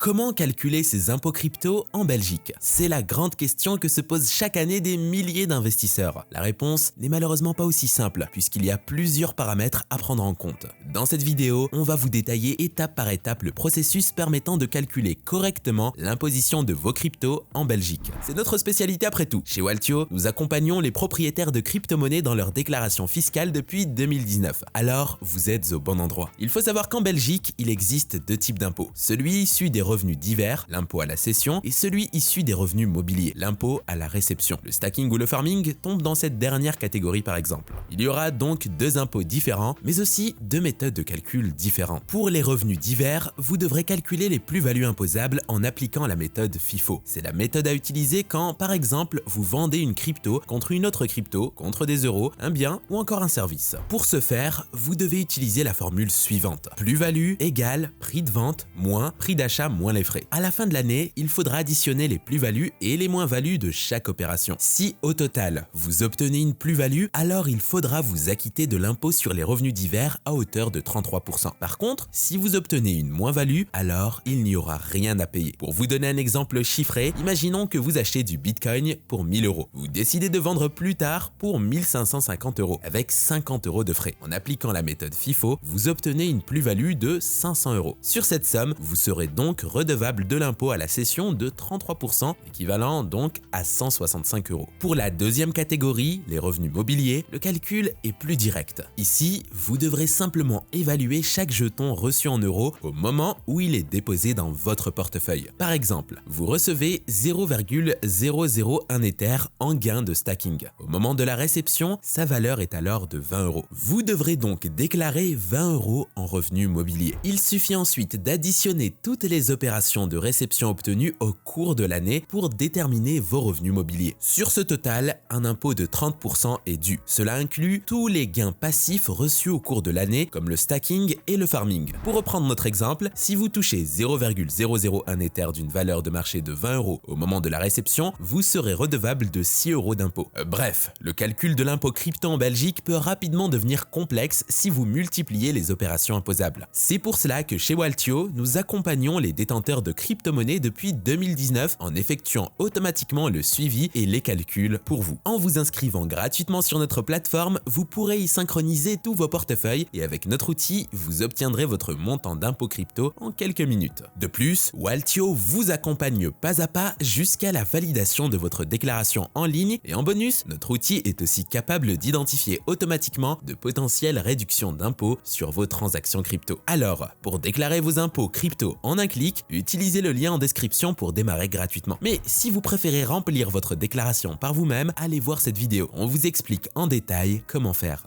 Comment calculer ses impôts crypto en Belgique? C'est la grande question que se posent chaque année des milliers d'investisseurs. La réponse n'est malheureusement pas aussi simple, puisqu'il y a plusieurs paramètres à prendre en compte. Dans cette vidéo, on va vous détailler étape par étape le processus permettant de calculer correctement l'imposition de vos cryptos en Belgique. C'est notre spécialité après tout. Chez Waltio, nous accompagnons les propriétaires de crypto-monnaies dans leur déclaration fiscale depuis 2019. Alors, vous êtes au bon endroit. Il faut savoir qu'en Belgique, il existe deux types d'impôts. Celui issu des revenus divers, l'impôt à la cession, et celui issu des revenus mobiliers, l'impôt à la réception. Le stacking ou le farming tombe dans cette dernière catégorie par exemple. Il y aura donc deux impôts différents, mais aussi deux méthodes de calcul différentes. Pour les revenus divers, vous devrez calculer les plus-values imposables en appliquant la méthode FIFO. C'est la méthode à utiliser quand, par exemple, vous vendez une crypto contre une autre crypto, contre des euros, un bien ou encore un service. Pour ce faire, vous devez utiliser la formule suivante. Plus-value égale prix de vente moins prix d'achat moins les frais. À la fin de l'année, il faudra additionner les plus-values et les moins-values de chaque opération. Si au total, vous obtenez une plus-value, alors il faudra vous acquitter de l'impôt sur les revenus divers à hauteur de 33%. Par contre, si vous obtenez une moins-value, alors il n'y aura rien à payer. Pour vous donner un exemple chiffré, imaginons que vous achetez du Bitcoin pour 1000 euros. Vous décidez de vendre plus tard pour 1550 euros avec 50 euros de frais. En appliquant la méthode FIFO, vous obtenez une plus-value de 500 euros. Sur cette somme, vous serez donc redevable de l'impôt à la cession de 33%, équivalent donc à 165 euros. Pour la deuxième catégorie, les revenus mobiliers, le calcul est plus direct. Ici, vous devrez simplement évaluer chaque jeton reçu en euros au moment où il est déposé dans votre portefeuille. Par exemple, vous recevez 0,001 Ether en gain de stacking. Au moment de la réception, sa valeur est alors de 20 euros. Vous devrez donc déclarer 20 euros en revenus mobiliers. Il suffit ensuite d'additionner toutes les opérations de réception obtenues au cours de l'année pour déterminer vos revenus mobiliers. Sur ce total, un impôt de 30% est dû. Cela inclut tous les gains passifs reçus au cours de l'année, comme le stacking et le farming. Pour reprendre notre exemple, si vous touchez 0,001 Ether d'une valeur de marché de 20 euros au moment de la réception, vous serez redevable de 6 euros d'impôt. Bref, le calcul de l'impôt crypto en Belgique peut rapidement devenir complexe si vous multipliez les opérations imposables. C'est pour cela que chez Waltio, nous accompagnons les détenteurs de crypto-monnaies depuis 2019 en effectuant automatiquement le suivi et les calculs pour vous. En vous inscrivant gratuitement sur notre plateforme, vous pourrez y synchroniser tous vos portefeuilles et avec notre outil, vous obtiendrez votre montant d'impôt crypto en quelques minutes. De plus, Waltio vous accompagne pas à pas jusqu'à la validation de votre déclaration en ligne et en bonus, notre outil est aussi capable d'identifier automatiquement de potentielles réductions d'impôts sur vos transactions crypto. Alors, pour déclarer vos impôts crypto en un clic, utilisez le lien en description pour démarrer gratuitement. Mais si vous préférez remplir votre déclaration par vous-même, allez voir cette vidéo. On vous explique en détail comment faire.